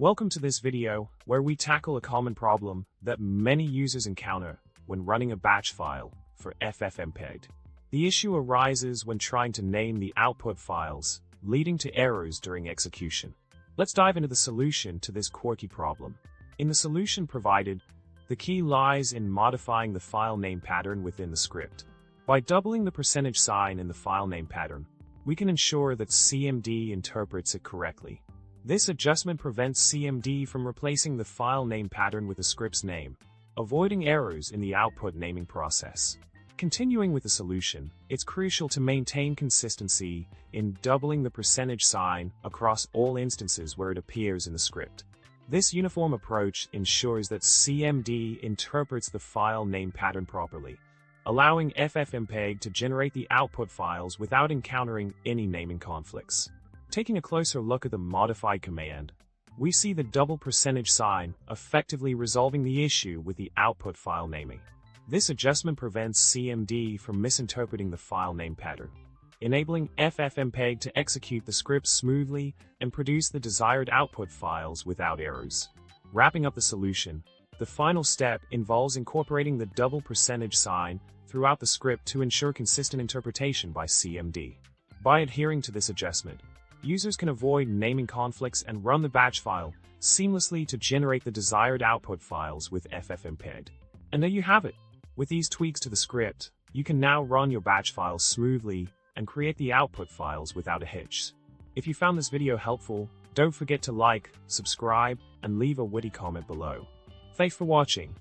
Welcome to this video, where we tackle a common problem that many users encounter when running a batch file for FFMPEG. The issue arises when trying to name the output files, leading to errors during execution. Let's dive into the solution to this quirky problem. In the solution provided, the key lies in modifying the file name pattern within the script. By doubling the percentage sign in the file name pattern, we can ensure that cmd interprets it correctly. This adjustment prevents cmd from replacing the file name pattern with the script's name, avoiding errors in the output naming process. Continuing with the solution, it's crucial to maintain consistency in doubling the percentage sign across all instances where it appears in the script. This uniform approach ensures that cmd interprets the file name pattern properly, allowing FFmpeg to generate the output files without encountering any naming conflicts. Taking a closer look at the modify command, we see the double percentage sign effectively resolving the issue with the output file naming. This adjustment prevents cmd from misinterpreting the file name pattern, enabling FFmpeg to execute the script smoothly and produce the desired output files without errors. Wrapping up the solution, the final step involves incorporating the double percentage sign throughout the script to ensure consistent interpretation by cmd. By adhering to this adjustment, users can avoid naming conflicts and run the batch file seamlessly to generate the desired output files with FFmpeg. And there you have it. With these tweaks to the script, you can now run your batch files smoothly and create the output files without a hitch. If you found this video helpful, don't forget to like, subscribe, and leave a witty comment below. Thanks for watching.